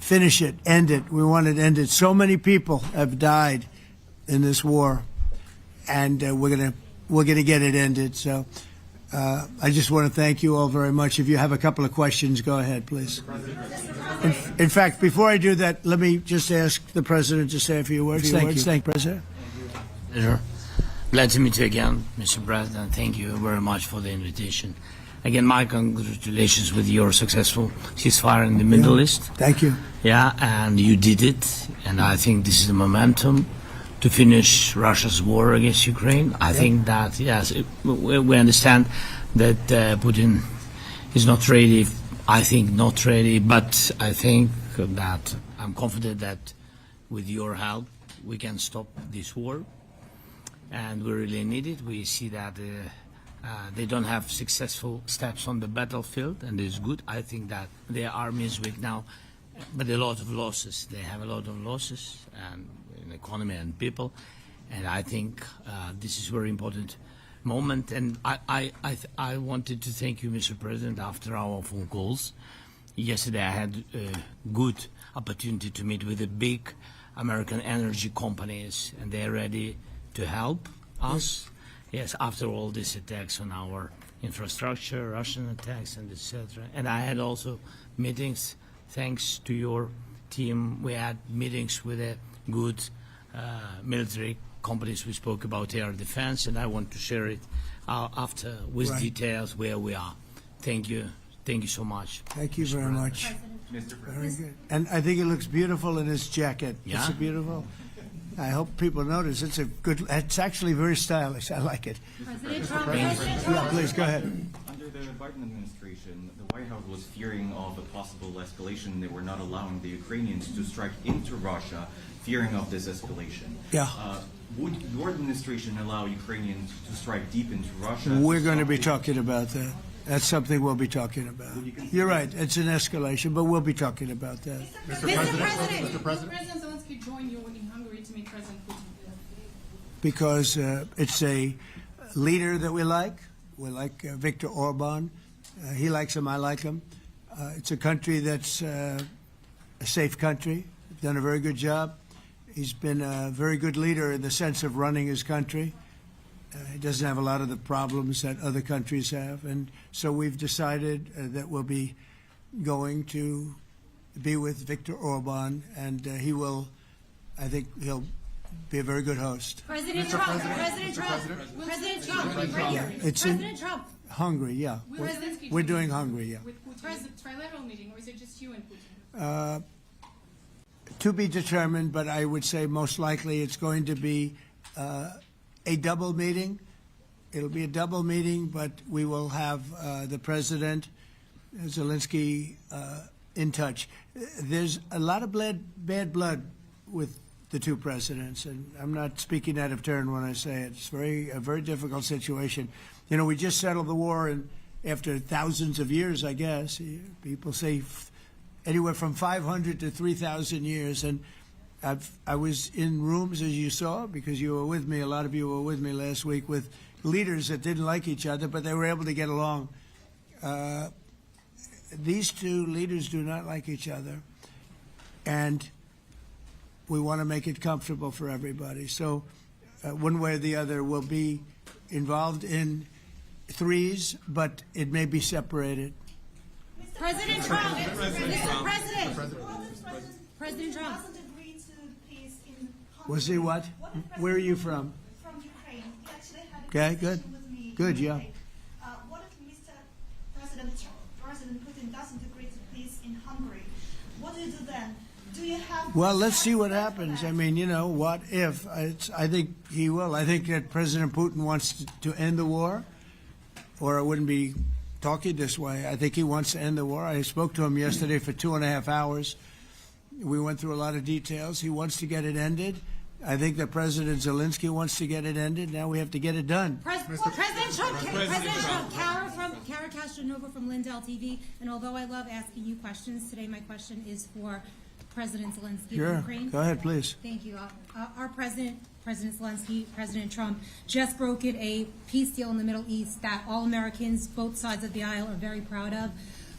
finish it, end it. We want it ended. So many people have died in this war, and we're gonna get it ended. So I just want to thank you all very much. If you have a couple of questions, go ahead, please. In fact, before I do that, let me just ask the President to say a few words. Thank you, President. Pleasure. Glad to meet you again, Mr. President. Thank you very much for the invitation. Again, my congratulations with your successful ceasefire in the Middle East. Thank you. Yeah, and you did it, and I think this is the momentum to finish Russia's war against Ukraine. I think that, yes, we understand that Putin is not ready. I think not ready, but I think that I'm confident that with your help, we can stop this war. And we really need it. We see that they don't have successful steps on the battlefield, and it's good. I think that their army is weak now, but a lot of losses. They have a lot of losses and in economy and people, and I think this is a very important moment. And I wanted to thank you, Mr. President, after our phone calls. Yesterday I had a good opportunity to meet with the big American energy companies, and they're ready to help us. Yes, after all these attacks on our infrastructure, Russian attacks, and etc. And I had also meetings, thanks to your team. We had meetings with a good military companies. We spoke about air defense, and I want to share it after with details where we are. Thank you. Thank you so much. Thank you very much. Very good. And I think it looks beautiful in his jacket. Yeah? It's beautiful. I hope people notice. It's a good. It's actually very stylish. I like it. President Trump. Yeah, please go ahead. Under the Biden administration, the White House was fearing of a possible escalation. They were not allowing the Ukrainians to strike into Russia, fearing of this escalation. Yeah. Would your administration allow Ukrainians to strike deep into Russia? We're going to be talking about that. That's something we'll be talking about. You're right. It's an escalation, but we'll be talking about that. Mr. President, will President Zelensky join you in Hungary to meet President Putin? Because it's a leader that we like. We like Viktor Orban. He likes him. I like him. It's a country that's a safe country. Done a very good job. He's been a very good leader in the sense of running his country. He doesn't have a lot of the problems that other countries have. And so we've decided that we'll be going to be with Viktor Orban, and he will, I think he'll be a very good host. President Trump, President Trump, right here. It's President Trump. Hungary, yeah. We're doing Hungary, yeah. With Putin, trilateral meeting, or is it just you and Putin? To be determined, but I would say most likely it's going to be a double meeting. It'll be a double meeting, but we will have the President, Zelensky, in touch. There's a lot of bad blood with the two presidents, and I'm not speaking out of turn when I say it. It's a very difficult situation. You know, we just settled the war, and after thousands of years, I guess. People say anywhere from 500 to 3,000 years, and I was in rooms, as you saw, because you were with me, a lot of you were with me last week, with leaders that didn't like each other, but they were able to get along. These two leaders do not like each other, and we want to make it comfortable for everybody. So one way or the other, we'll be involved in threes, but it may be separated. President Trump, Mr. President. President Trump. Was he what? Where are you from? From Ukraine. He actually had a Okay, good. conversation with me. Good, yeah. What if President Putin doesn't agree to peace in Hungary? What do you do then? Do you have... Well, let's see what happens. I mean, you know, what if? I think he will. I think that President Putin wants to end the war, or I wouldn't be talking this way. I think he wants to end the war. I spoke to him yesterday for 2.5 hours. We went through a lot of details. He wants to get it ended. I think that President Zelensky wants to get it ended. Now we have to get it done. President Trump, Kara Castronova from Lindell TV. And although I love asking you questions, today my question is for President Zelensky of Ukraine. Go ahead, please. Thank you. Our President Zelensky, President Trump, just brokered a peace deal in the Middle East that all Americans, both sides of the aisle, are very proud of.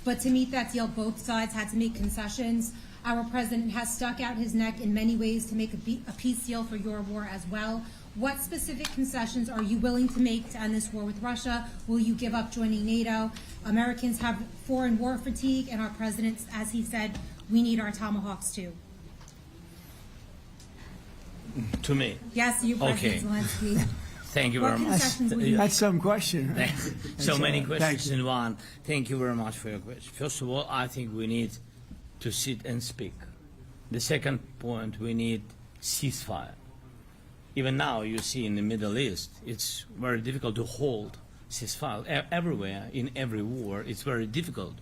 But to meet that deal, both sides had to make concessions. Our president has stuck out his neck in many ways to make a peace deal for your war as well. What specific concessions are you willing to make to end this war with Russia? Will you give up joining NATO? Americans have foreign war fatigue, and our president, as he said, we need our tomahawks too. To me. Yes, you, President Okay. Zelensky. Thank you very What much. concessions will you That's some question. Right? So many Thank questions you. in one. Thank you very much for your question. First of all, I think we need to sit and speak. The second point, we need ceasefire. Even now, you see in the Middle East, it's very difficult to hold ceasefire. Everywhere, in every war, it's very difficult.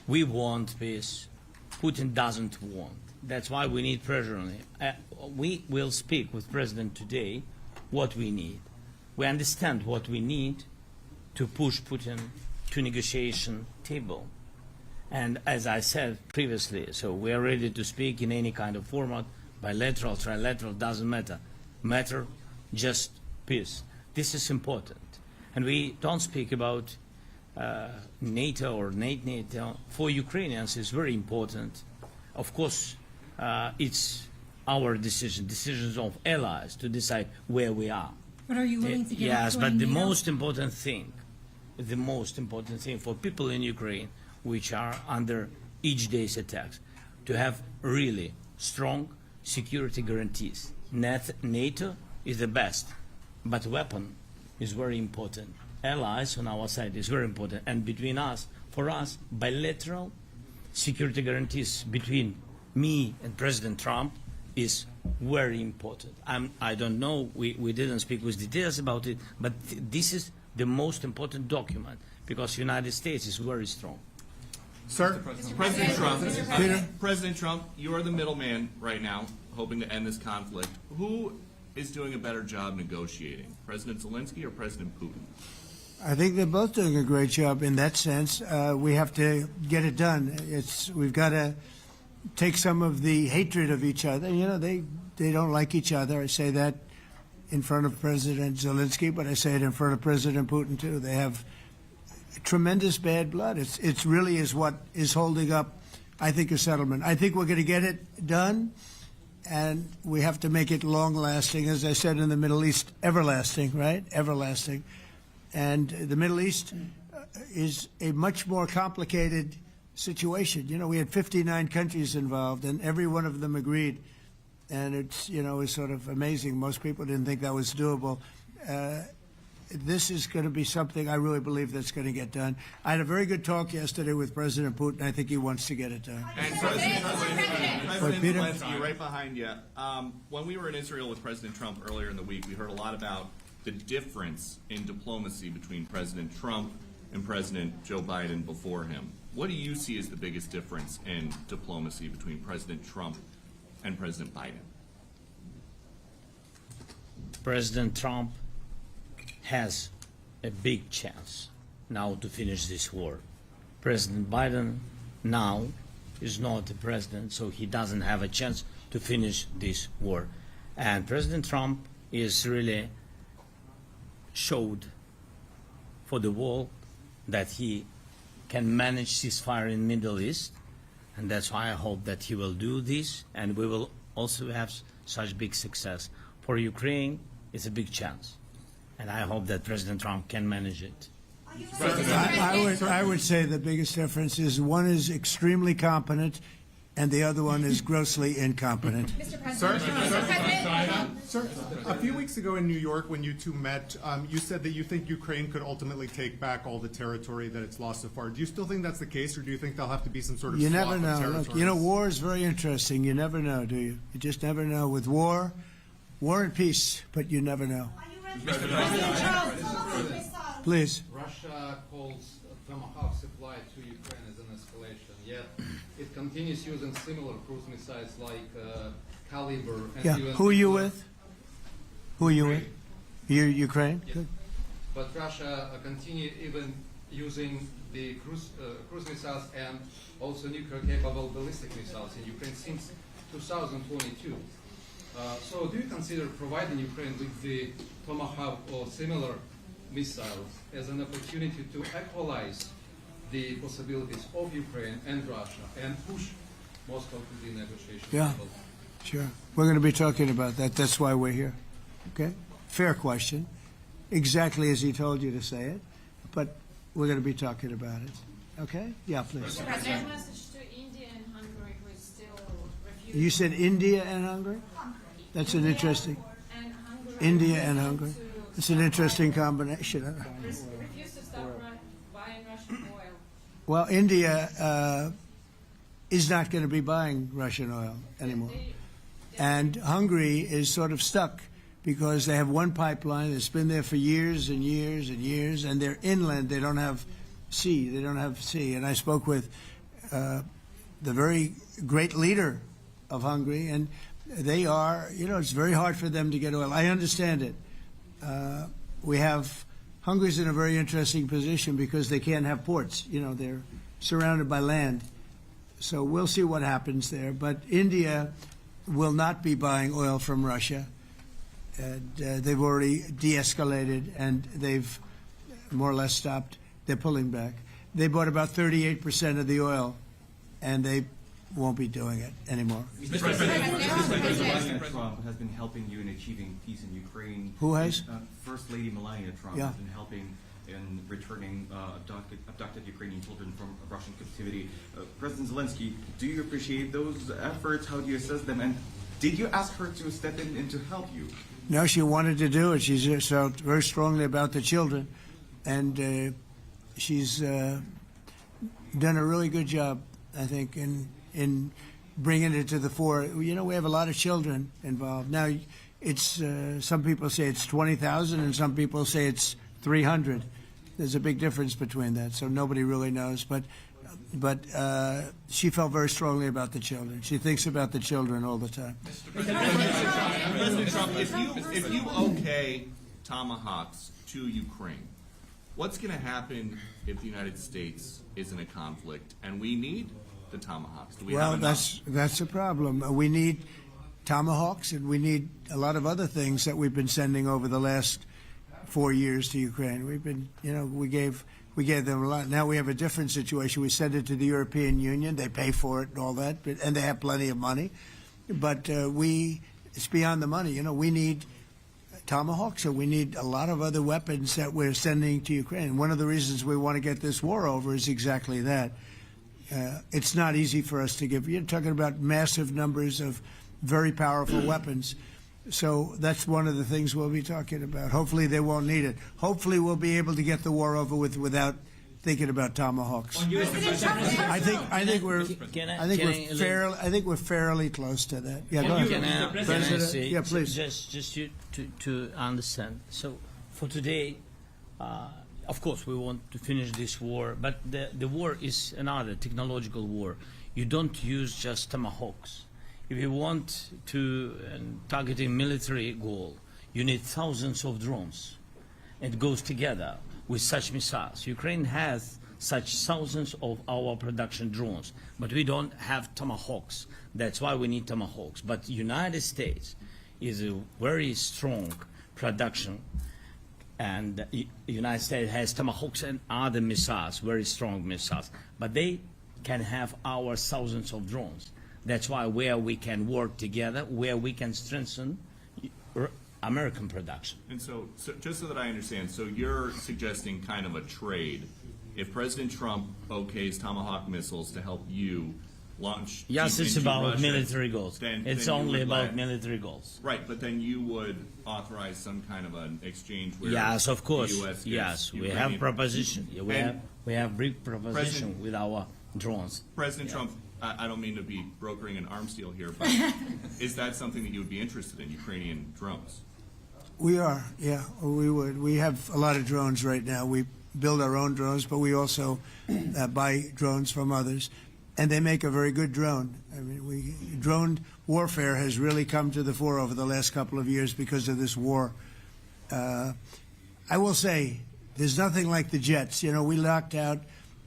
We want peace. Putin doesn't want. That's why we need pressure on him. We will speak with President today what we need. We understand what we need to push Putin to negotiation table. And as I said previously, so we are ready to speak in any kind of format, bilateral, trilateral, doesn't matter. Matter just peace. This is important. And we don't speak about NATO or NATO. For Ukrainians, it's very important. Of course, it's our decision, decisions of allies to decide where we are. But are you willing to give up Yes, but joining the NATO? most important thing for people in Ukraine, which are under each day's attacks, to have really strong security guarantees. NATO is the best, but weapon is very important. Allies on our side is very important, and between us, for us, bilateral security guarantees between me and President Trump is very important. I don't know, we didn't speak with details about it, but this is the most important document because the United States is very strong. Sir, President Trump, Peter? President Trump, you are the middleman right now, hoping to end this conflict. Who is doing a better job negotiating, President Zelensky or President Putin? I think they're both doing a great job in that sense. We have to get it done. We've got to take some of the hatred of each other. You know, they don't like each other. I say that in front of President Zelensky, but I say it in front of President Putin too. They have tremendous bad blood. It's really is what is holding up, I think, a settlement. I think we're going to get it done, and we have to make it long-lasting. As I said in the Middle East, everlasting, right? Everlasting. And the Middle East is a much more complicated situation. You know, we had 59 countries involved, and every one of them agreed. And it's, you know, it's sort of amazing. Most people didn't think that was doable. This is going to be something I really believe that's going to get done. I had a very good talk yesterday with President Putin. I think he wants to get it done. And President Peter? Zelensky, right behind you. When we were in Israel with President Trump earlier in the week, we heard a lot about the difference in diplomacy between President Trump and President Joe Biden before him. What do you see as the biggest difference in diplomacy between President Trump and President Biden? President Trump has a big chance now to finish this war. President Biden now is not the president, so he doesn't have a chance to finish this war. And President Trump is really showed for the world that he can manage ceasefire in Middle East, and that's why I hope that he will do this, and we will also have such big success. For Ukraine, it's a big chance, and I hope that President Trump can manage it. I would say the biggest difference is one is extremely competent and the other one is grossly incompetent. Mr. President. Mr. President. Sir, a few weeks ago in New York when you two met, you said that you think Ukraine could ultimately take back all the territory that it's lost so far. Do you still think that's the case, or do you think there'll have to be some sort of You swap never of know. territories? Look, you know, war is very interesting. You never know, do you? You just never know. With war and peace, but you never know. Are you ready? Please. Russia calls Tomahawk supply to Ukraine as an escalation, yet it continues using similar cruise missiles like Caliber. And Yeah. even Who are you with? Who are you with? You Ukraine? Yes. Good. But Russia continue even using the cruise missiles and also nuclear-capable ballistic missiles in Ukraine since 2022. So do you consider providing Ukraine with the Tomahawk or similar missiles as an opportunity to equalize the possibilities of Ukraine and Russia and push Moscow to the negotiation Yeah. table? Sure. We're going to be talking about that. That's why we're here. Okay? Fair question. Exactly as he told you to say it. But we're going to be talking about it. Okay? Yeah, please. There's a message to India and Hungary who is still refusing. You said India and Hungary? That's an interesting. And Hungary India and Hungary. It's an interesting combination. refuse to stop buying Russian oil. Well, India is not going to be buying Russian oil anymore. And Hungary is sort of stuck because they have one pipeline that's been there for years and years and years, and they're inland. They don't have sea. They don't have sea. And I spoke with the very great leader of Hungary, and they are, it's very hard for them to get oil. I understand it. Hungary's in a very interesting position because they can't have ports. They're surrounded by land. So we'll see what happens there. But India will not be buying oil from Russia. And, they've already de-escalated, and they've more or less stopped. They're pulling back. They bought about 38% of the oil, and they won't be doing it anymore. Mr. President, Trump has been helping you in achieving peace in Ukraine. Who has? First Lady Melania Trump Yeah. has been helping in returning abducted Ukrainian children from Russian captivity. President Zelensky, do you appreciate those efforts? How do you assess them? And did you ask her to step in to help you? No, she wanted to do it. She's felt very strongly about the children, and she's done a really good job, I think, in bringing it to the fore. We have a lot of children involved. Now, it's some people say it's 20,000, and some people say it's 300. There's a big difference between that, so nobody really knows. But she felt very strongly about the children. She thinks about the children all the time. President Trump, if you okay tomahawks to Ukraine, what's going to happen if the United States is in a conflict and we need the tomahawks? Do we have enough? That's a problem. We need tomahawks, and we need a lot of other things that we've been sending over the last 4 years to Ukraine. We've been, we gave them a lot. Now we have a different situation. We send it to the European Union. They pay for it and all that, and they have plenty of money. But it's beyond the money. We need tomahawks, and we need a lot of other weapons that we're sending to Ukraine. One of the reasons we want to get this war over is exactly that. It's not easy for us to give. You're talking about massive numbers of very powerful weapons. So that's one of the things we'll be talking about. Hopefully they won't need it. Hopefully we'll be able to get the war over with without thinking about tomahawks. I think we're fairly close to that. Yeah, go ahead. Can I say, yeah, please. Just to understand. So for today, of course, we want to finish this war, but the war is another technological war. You don't use just tomahawks. If you want to target a military goal, you need thousands of drones. It goes together with such missiles. Ukraine has such thousands of our production drones, but we don't have tomahawks. That's why we need tomahawks. But the United States is a very strong production, and the United States has tomahawks and other missiles, very strong missiles, but they can have our thousands of drones. That's why where we can work together, where we can strengthen American production. And so just so that I understand, so you're suggesting kind of a trade. If President Trump okays Tomahawk missiles to help you launch... Yes, it's about Russia, military goals. It's only about military goals. Right, but then you would authorize some kind of an exchange where... Yes, of course. The US yes, we Ukrainian have proposition. We have big proposition with our drones. President Trump, I don't mean to be brokering an arms deal here, but is that something that you would be interested in, Ukrainian drones? We are, yeah, we would. We have a lot of drones right now. We build our own drones, but we also buy drones from others, and they make a very good drone. I mean, drone warfare has really come to the fore over the last couple of years because of this war. I will say, there's nothing like the jets. We knocked out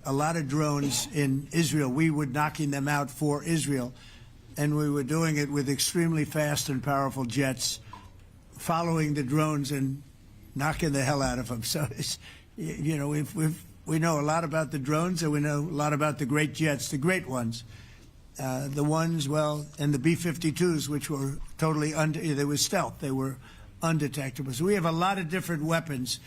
a lot of drones in Israel. We were knocking them out for Israel, and we were doing it with extremely fast and powerful jets, following the drones and knocking the hell out of them. So, we've we know a lot about the drones, and we know a lot about the great jets, the great ones. The ones, well, and the B-52s, which were totally they were stealth. They were undetectable. So we have a lot of different weapons.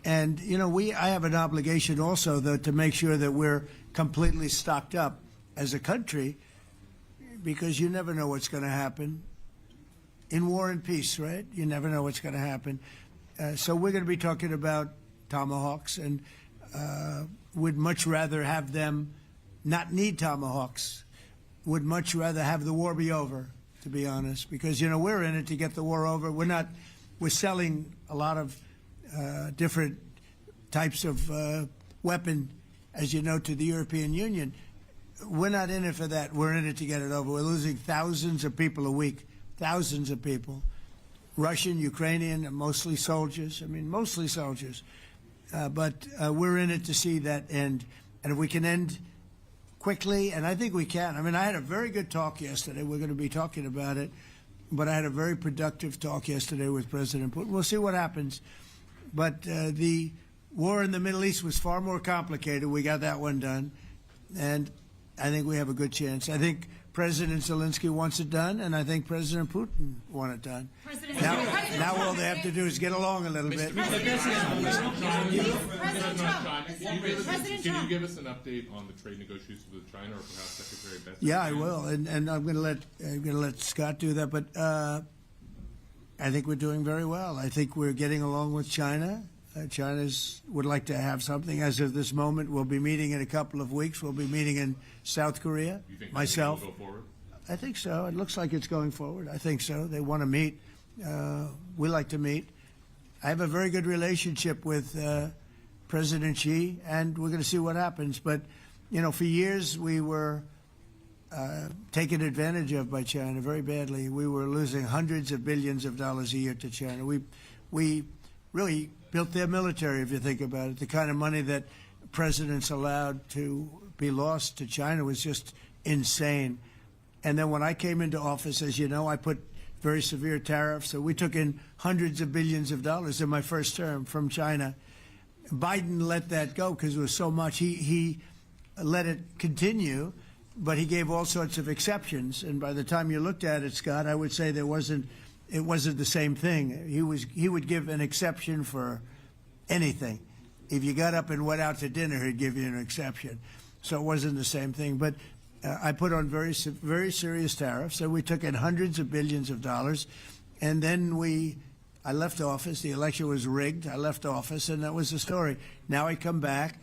And, you know, I have an obligation also, though, to make sure that we're completely stocked up as a country, because you never know what's going to happen. In war and peace, right? You never know what's going to happen. So we're going to be talking about tomahawks, and would much rather have them not need tomahawks. Would much rather have the war be over, to be honest, because, you know, we're in it to get the war over. We're selling a lot of different types of weapon, as you know, to the European Union. We're not in it for that. We're in it to get it over. We're losing thousands of people a week, thousands of people. Russian, Ukrainian, mostly soldiers. I mean, mostly soldiers. But we're in it to see that end. And if we can end quickly, and I think we can. I mean, I had a very good talk yesterday. We're going to be talking about it. But I had a very productive talk yesterday with President Putin. We'll see what happens. But the war in the Middle East was far more complicated. We got that one done. And I think we have a good chance. I think President Zelensky wants it done, and I think President Putin wants it done. Now all they have to do is get along a little bit. President Can you give us an update on the trade negotiations with China, or perhaps Secretary Bessent? Yeah, I will, and I'm going to let Scott do that. But I think we're doing very well. I think we're getting along with China. China would like to have something. As of this moment, we'll be meeting in a couple of weeks. We'll be meeting in South Korea. You think myself. will go forward? I think so. It looks like it's going forward. I think so. They want to meet. We like to meet. I have a very good relationship with President Xi, and we're going to see what happens. But, you know, for years we were taken advantage of by China very badly. We were losing hundreds of billions of dollars a year to China. We really built their military, if you think about it. The kind of money that presidents allowed to be lost to China was just insane. And then when I came into office, as you know, I put very severe tariffs. So we took in hundreds of billions of dollars in my first term from China. Biden let that go because it was so much. He let it continue, but he gave all sorts of exceptions. And by the time you looked at it, Scott, I would say it wasn't the same thing. He would give an exception for anything. If you got up and went out to dinner, he'd give you an exception. So it wasn't the same thing. But I put on very serious tariffs. So we took in hundreds of billions of dollars. And then I left office. The election was rigged. I left office, and that was the story. Now I come back,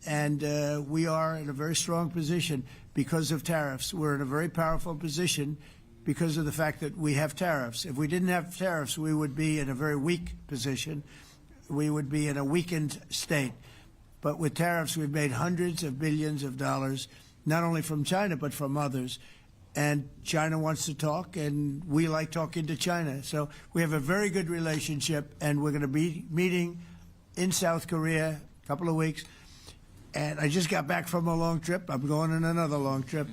and we are in a very strong position because of tariffs. We're in a very powerful position because of the fact that we have tariffs. If we didn't have tariffs, we would be in a very weak position. We would be in a weakened state. But with tariffs, we've made hundreds of billions of dollars, not only from China, but from others. And China wants to talk, and we like talking to China. So we have a very good relationship, and we're going to be meeting in South Korea a couple of weeks. And I just got back from a long trip. I'm going on another long trip.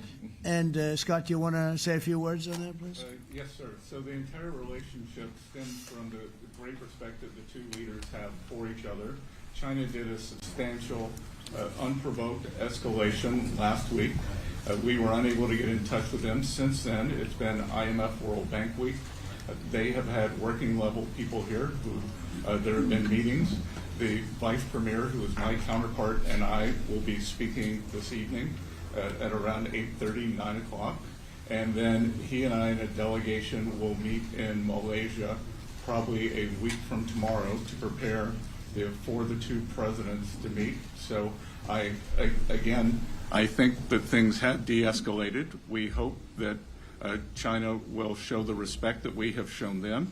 And Scott, do you want to say a few words on that, please? Yes, sir. So the entire relationship stems from the great perspective the two leaders have for each other. China did a substantial, unprovoked escalation last week. We were unable to get in touch with them. Since then, it's been IMF World Bank Week. They have had working level people here who there have been meetings. The Vice Premier, who is my counterpart, and I will be speaking this evening at around 8:30, 9 o'clock. And then he and I and a delegation will meet in Malaysia probably a week from tomorrow to prepare for the two presidents to meet. So I think that things have de-escalated. We hope that China will show the respect that we have shown them.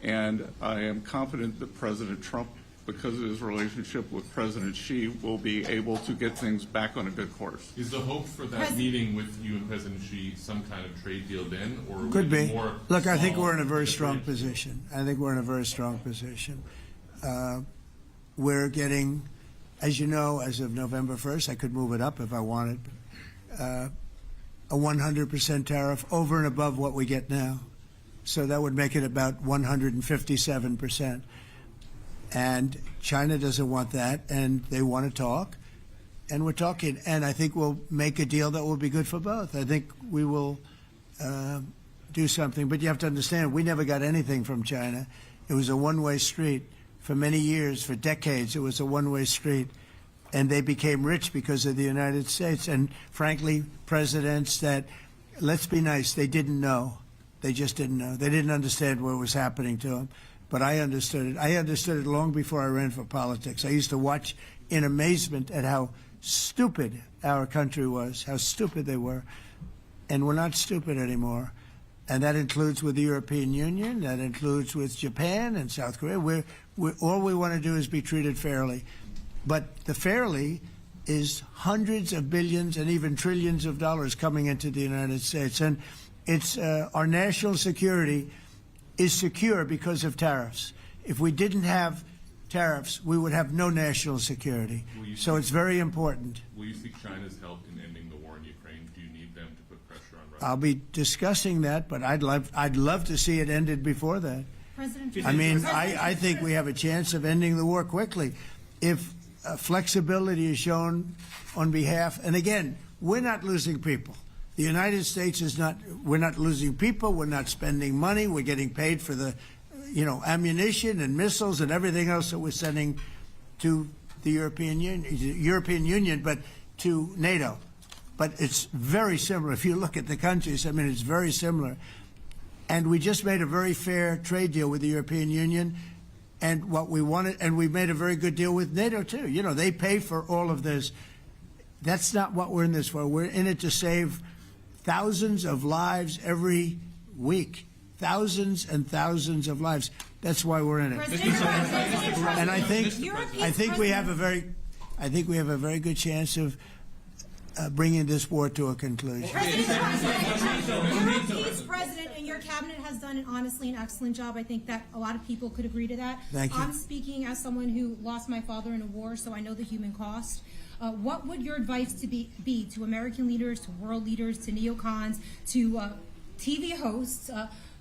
And I am confident that President Trump, because of his relationship with President Xi, will be able to get things back on a good course. Is the hope for that meeting with you and President Xi some kind of trade deal then, or could be more? Look, I think we're in a very strong position. We're getting, as you know, as of November 1st, I could move it up if I wanted, a 100% tariff over and above what we get now. So that would make it about 157%. And China doesn't want that, and they want to talk. and we're talking, and I think we'll make a deal that will be good for both. I think we will do something, but you have to understand, we never got anything from China. It was a one-way street for many years, for decades. It was a one-way street, and they became rich because of the United States. And frankly, presidents that, let's be nice, they didn't know. They just didn't know. They didn't understand what was happening to them. But I understood it. I understood it long before I ran for politics. I used to watch in amazement at how stupid our country was, how stupid they were. And we're not stupid anymore. And that includes with the European Union, that includes with Japan and South Korea. All we want to do is be treated fairly. But the fairly is hundreds of billions and even trillions of dollars coming into the United States. And it's our national security is secure because of tariffs. If we didn't have tariffs, we would have no national security. So it's very important. Will you seek China's help in ending the war in Ukraine? Do you need them to put pressure on Russia? I'll be discussing that, but I'd love to see it ended before that. President I mean, I think we have a chance of ending the war quickly if flexibility is shown on behalf. And again, we're not losing people. The United States is not. We're not losing people. We're not spending money. We're getting paid for the, ammunition and missiles and everything else that we're sending to the European Union, but to NATO. But it's very similar. If you look at the countries, I mean, it's very similar. And we just made a very fair trade deal with the European Union, and what we wanted, and we made a very good deal with NATO too. They pay for all of this. That's not what we're in this for. We're in it to save thousands of lives every week. Thousands and thousands of lives. That's why we're in it. And I think we have a very good chance of bringing this war to a conclusion. You're a peace president, and your cabinet has done honestly an excellent job. I think that a lot of people could agree to that. Thank you. I'm speaking as someone who lost my father in a war, so I know the human cost. What would your advice be to American leaders, to world leaders, to neocons, to TV hosts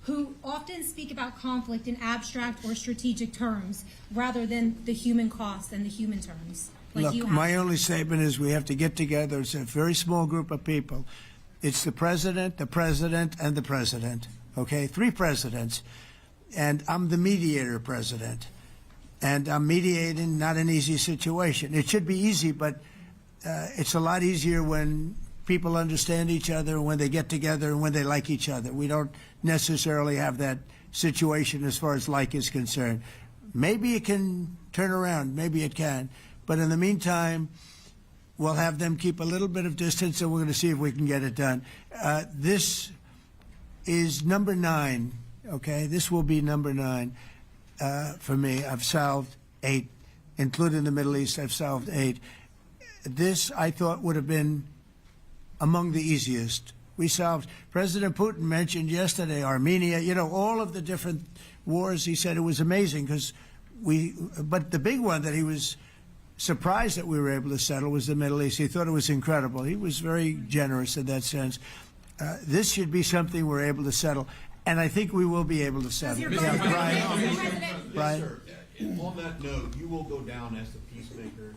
who often speak about conflict in abstract or strategic terms rather than the human cost and the human terms? Look, my only statement is we have to get together. It's a very small group of people. It's the president, and the president. Okay, 3 presidents. And I'm the mediator president. And I'm mediating not an easy situation. It should be easy, but it's a lot easier when people understand each other, when they get together, and when they like each other. We don't necessarily have that situation as far as like is concerned. Maybe it can turn around. Maybe it can. But in the meantime, we'll have them keep a little bit of distance, and we're going to see if we can get it done. This is number 9, okay? This will be number 9 for me. I've solved 8, including the Middle East. I've solved 8. This, I thought, would have been among the easiest. We solved. President Putin mentioned yesterday Armenia, all of the different wars. He said it was amazing but the big one that he was surprised that we were able to settle was the Middle East. He thought it was incredible. He was very generous in that sense. This should be something we're able to settle, and I think we will be able to settle. Brian? On that note, you will go down as the peacemaker,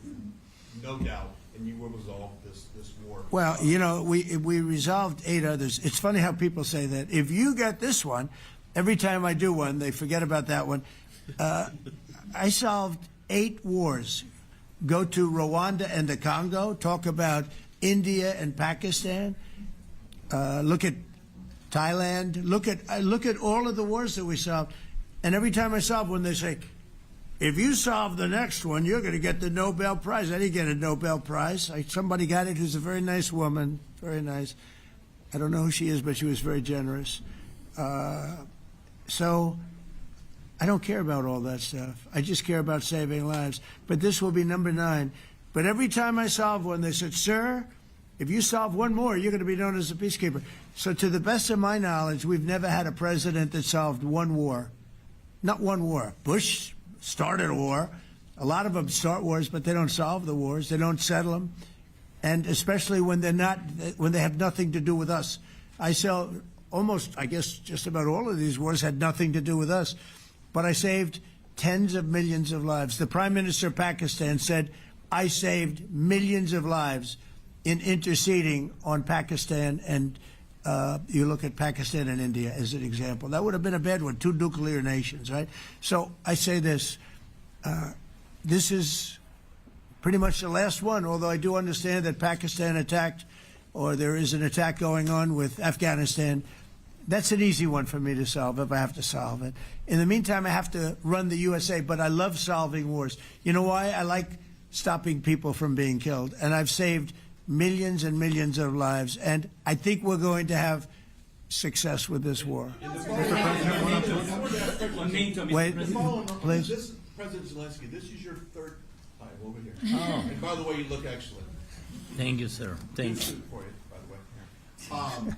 no doubt, and you will resolve this war. Well, we resolved 8 others. It's funny how people say that. If you get this one, every time I do one, they forget about that one. I solved 8 wars. Go to Rwanda and the Congo, talk about India and Pakistan, look at Thailand, look at all of the wars that we solved. And every time I solve one, they say, if you solve the next one, you're going to get the Nobel Prize. I didn't get a Nobel Prize. Somebody got it who's a very nice woman, very nice. I don't know who she is, but she was very generous. So I don't care about all that stuff. I just care about saving lives. But this will be number 9. But every time I solve one, they said, sir, if you solve one more, you're going to be known as a peacekeeper. So to the best of my knowledge, we've never had a president that solved one war. Not one war. Bush started a war. A lot of them start wars, but they don't solve the wars. They don't settle them. And especially when they have nothing to do with us. I guess just about all of these wars had nothing to do with us. But I saved tens of millions of lives. The Prime Minister of Pakistan said, I saved millions of lives in interceding on Pakistan, and you look at Pakistan and India as an example. That would have been a bad one, two nuclear nations, right? So I say this, this is pretty much the last one, although I do understand that Pakistan attacked, or there is an attack going on with Afghanistan. That's an easy one for me to solve if I have to solve it. In the meantime, I have to run the USA, but I love solving wars. You know why? I like stopping people from being killed, and I've saved millions and millions of lives, and I think we're going to have success with this war. Wait, please. This, President Zelensky, this is your third time over here. Oh. And by the way, you look excellent. Thank you, sir. Thank you. For you, by the way.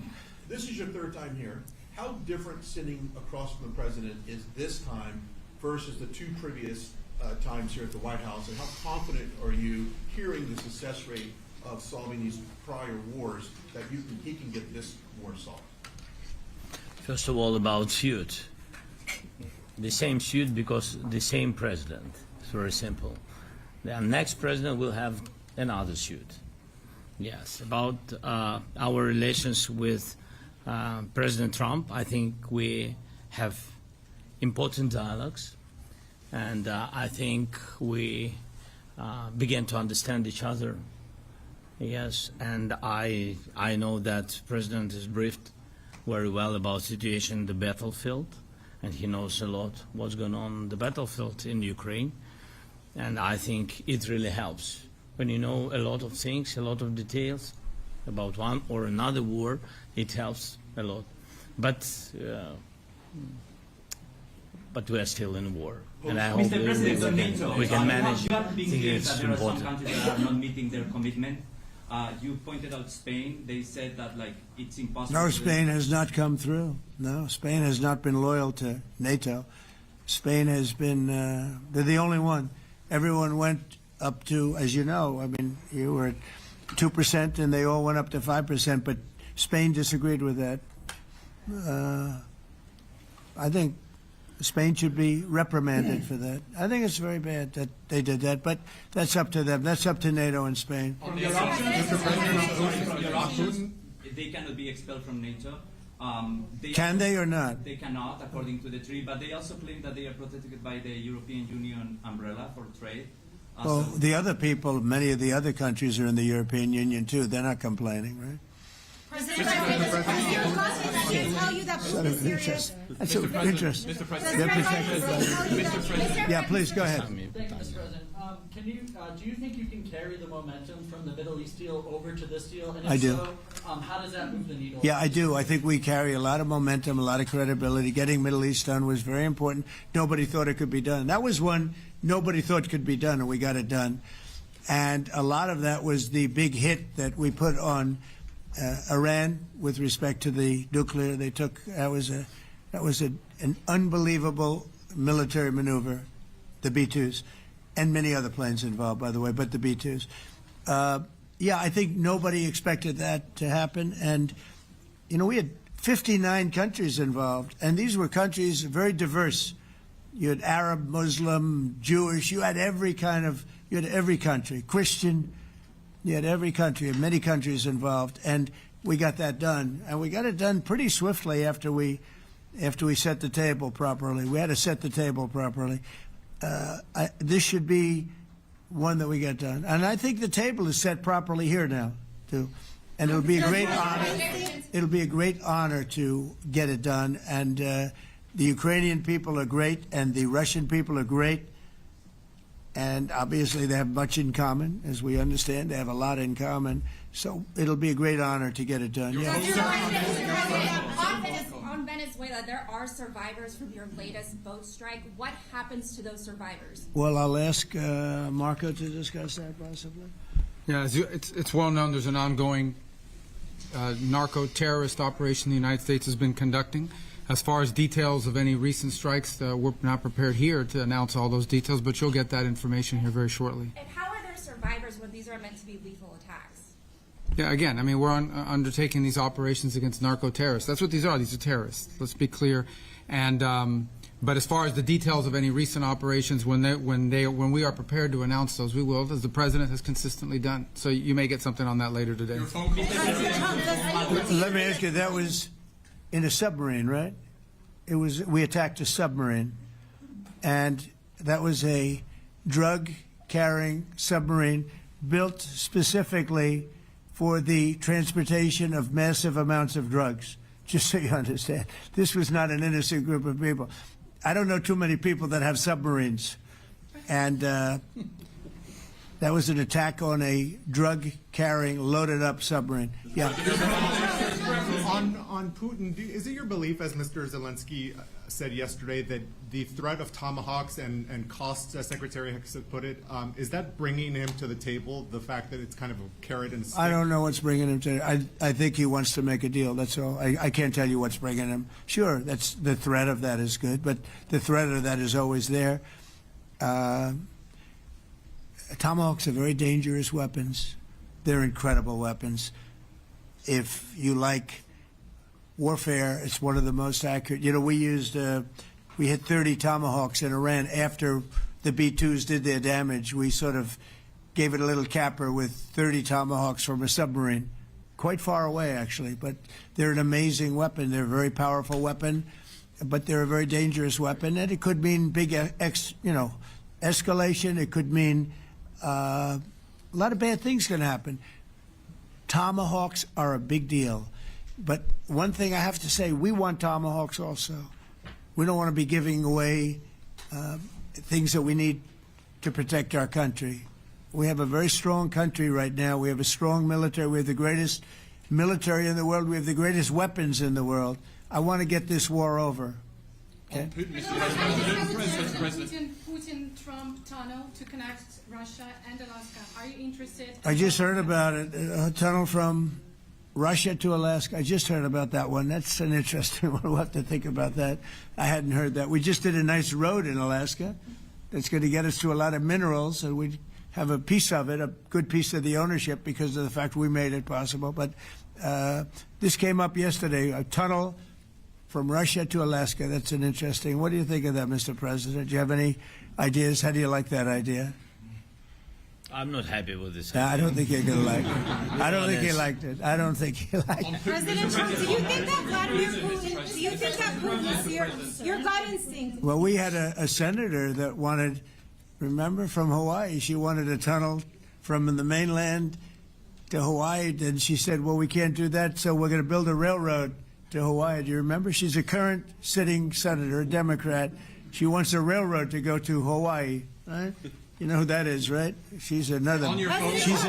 This is your third time here. How different sitting across from the president is this time versus the two previous times here at the White House, and how confident are you hearing the success rate of solving these prior wars that he can get this war solved? First of all, about suit. The same suit because the same president. It's very simple. The next president will have another suit. Yes, about our relations with President Trump, I think we have important dialogues, and I think we begin to understand each other. Yes, and I know that President is briefed very well about situation in the battlefield, and he knows a lot what's going on the battlefield in Ukraine, and I think it really helps. When you know a lot of things, a lot of details about one or another war, it helps a lot. But we are still in war, and I hope Mr. President, we can manage. You have been I think saying it's that there are some important. countries that are not meeting their commitment. You pointed out Spain. They said that it's impossible. No, Spain has not come through. No, Spain has not been loyal to NATO. Spain has been, they're the only one. Everyone went up to, as you know, I mean, you were at 2% and they all went up to 5%, but Spain disagreed with that. I think Spain should be reprimanded for that. I think it's very bad that they did that, but that's up to them. That's up to NATO and Spain. They cannot be expelled from NATO. Can they or not? They cannot, according to the treaty, but they also claim that they are protected by the European Union umbrella for trade. Well, the other people, many of the other countries are in the European Union too. They're not complaining, right? President, I can tell you that Putin is serious. That's of interest. Mr. They're protected by Yeah, please, go ahead. Thank you, Mr. President. Do you think you can carry the momentum from the Middle East deal over to this deal? And if I do. So, how does that move the needle? Yeah, I do. I think we carry a lot of momentum, a lot of credibility. Getting Middle East done was very important. Nobody thought it could be done. That was one nobody thought could be done, and we got it done. And a lot of that was the big hit that we put on Iran with respect to the nuclear. They took that was an unbelievable military maneuver, the B-2s, and many other planes involved, by the way, but the B-2s. Yeah, I think nobody expected that to happen, and you know we had 59 countries involved, and these were countries very diverse. You had Arab, Muslim, Jewish. You had every country, Christian. You had every country, and many countries involved, and we got that done. And we got it done pretty swiftly after we set the table properly. We had to set the table properly. This should be one that we get done. And I think the table is set properly here now, too. And it'll be a great honor. It'll be a great honor to get it done. And the Ukrainian people are great, and the Russian people are great. And obviously they have much in common, as we understand. They have a lot in common. So it'll be a great honor to get it done. Yeah. On Venezuela, there are survivors from your latest boat strike. What happens to those survivors? Well, I'll ask Marco to discuss that possibly. Yeah, it's well known there's an ongoing narco-terrorist operation the United States has been conducting. As far as details of any recent strikes, we're not prepared here to announce all those details, but you'll get that information here very shortly. And how are there survivors when these are meant to be lethal attacks? Yeah, again, I mean, we're undertaking these operations against narco-terrorists. That's what these are. These are terrorists. Let's be clear. And But as far as the details of any recent operations, when we are prepared to announce those, we will, as the president has consistently done. So you may get something on that later today. Let me ask you, that was in a submarine, right? We attacked a submarine, and that was a drug-carrying submarine built specifically for the transportation of massive amounts of drugs, just so you understand. This was not an innocent group of people. I don't know too many people that have submarines, and that was an attack on a drug-carrying, loaded-up submarine. Yeah. On Putin, is it your belief, as Mr. Zelensky said yesterday, that the threat of tomahawks and costs, as Secretary Hicks put it, is that bringing him to the table, the fact that it's kind of a carrot and stick? I don't know what's bringing him to. I think he wants to make a deal. That's all. I can't tell you what's bringing him. Sure, that's the threat of that is good, but the threat of that is always there. Tomahawks are very dangerous weapons. They're incredible weapons. If you like warfare, it's one of the most accurate. You know, we hit 30 Tomahawks in Iran after the B-2s did their damage. We sort of gave it a little capper with 30 Tomahawks from a submarine, quite far away actually. But they're an amazing weapon. They're a very powerful weapon, but they're a very dangerous weapon, and it could mean big, escalation. It could mean a lot of bad things can happen. Tomahawks are a big deal. But one thing I have to say, we want Tomahawks also. We don't want to be giving away things that we need to protect our country. We have a very strong country right now. We have a strong military. We have the greatest military in the world. We have the greatest weapons in the world. I want to get this war over. Okay? Putin-Trump tunnel to connect Russia and Alaska. Are you interested? I just heard about it. A tunnel from Russia to Alaska. I just heard about that one. That's an interesting one. We'll have to think about that. I hadn't heard that. We just did a nice road in Alaska that's going to get us to a lot of minerals, and we have a piece of it, a good piece of the ownership because of the fact we made it possible. But this came up yesterday, a tunnel from Russia to Alaska. That's an interesting. What do you think of that, Mr. President? Do you have any ideas? How do you like that idea? I'm not happy with this. I don't think you're going to like it. I don't think he liked it. I don't think he liked it. President Trump, do you think that Vladimir Putin, do you think that Putin is your gut instinct? Well, we had a senator that wanted, remember, from Hawaii, she wanted a tunnel from the mainland to Hawaii. And she said, well, we can't do that, so we're going to build a railroad to Hawaii. Do you remember? She's a current sitting senator, a Democrat. She wants a railroad to go to Hawaii, right? You know who that is, right? She's another beauty. President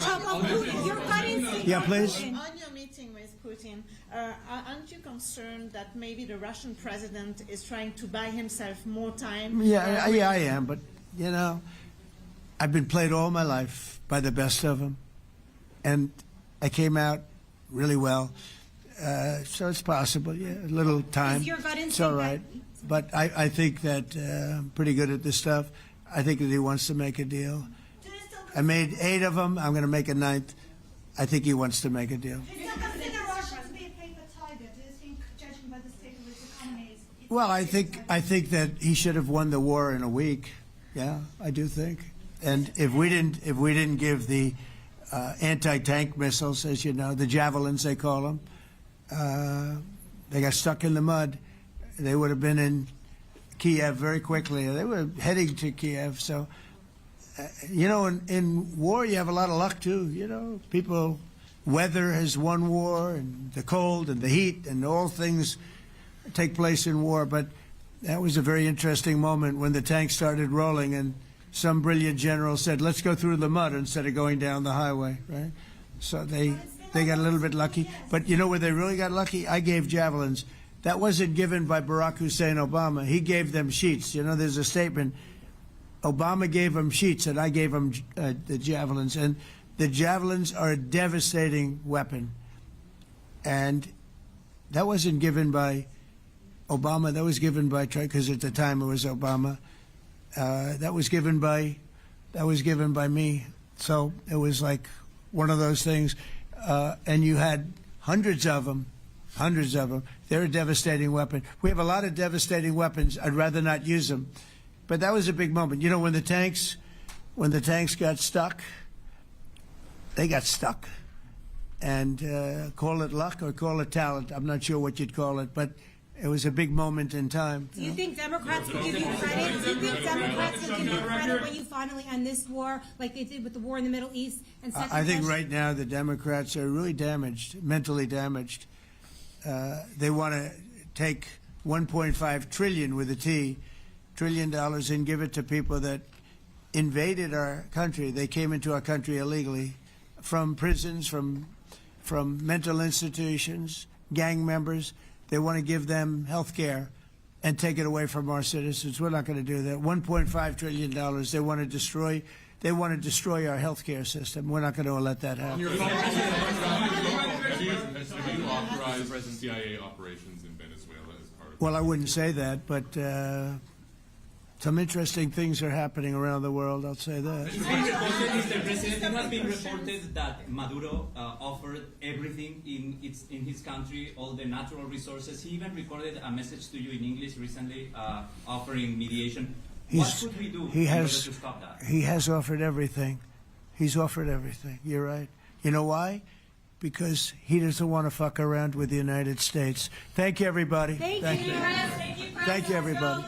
Trump, on Putin, your gut instinct. Yeah, please. On your meeting with Putin, aren't you concerned that maybe the Russian president is trying to buy himself more time? Yeah, I am. But, you know, I've been played all my life by the best of them. And I came out really well. So it's possible, yeah, a little time. Is your gut instinct it's all right. But I think that I'm pretty good at this stuff. I think that he wants to make a deal. I made 8 of them. I'm going to make a 9th. I think he wants to make a deal. Do you consider Russia to be a paper tiger? Do you think, judging by the state of its economy, Well, I think that he should have won the war in a week. Yeah, I do think. And if we didn't give the anti-tank missiles, as you know, the javelins they call them, they got stuck in the mud. They would have been in Kiev very quickly. They were heading to Kiev. So, you know, in war, you have a lot of luck, too. You know, weather has won war, and the cold and the heat and all things take place in war. But that was a very interesting moment when the tanks started rolling and some brilliant general said, let's go through the mud instead of going down the highway, right? So they got a little bit lucky. But you know where they really got lucky? I gave javelins. That wasn't given by Barack Hussein Obama. He gave them sheets. You know, there's a statement. Obama gave them sheets, and I gave them the javelins. And the javelins are a devastating weapon. And that wasn't given by Obama. That was given by, because at the time it was Obama. That was given by me. So it was like one of those things. And you had hundreds of them hundreds of them. They're a devastating weapon. We have a lot of devastating weapons. I'd rather not use them. But that was a big moment. You know, when the tanks got stuck, they got stuck. And call it luck or call it talent. I'm not sure what you'd call it, but it was a big moment in time. Do you think Democrats will give you credit? Do you think Democrats will give you credit when you finally end this war, like they did with the war in the Middle East? And I think right now the Democrats are really damaged, mentally damaged. They want to take $1.5 trillion with a T, $1 trillion, and give it to people that invaded our country. They came into our country illegally from prisons, from mental institutions, gang members. They want to give them health care and take it away from our citizens. We're not going to do that. $1.5 trillion. They want to destroy. They want to destroy our health care system. We're not going to let that happen. Have you authorized CIA operations in Venezuela as part of? Well, I wouldn't say that, but some interesting things are happening around the world. I'll say that. It's been reported, Mr. President, it has been reported that Maduro offered everything in his country, all the natural resources. He even recorded a message to you in English recently, offering mediation. What should we do in order to stop that? He has offered everything. He's offered everything. You're right. You know why? Because he doesn't want to fuck around with the United States. Thank you, everybody. Thank you. Thank you, everybody.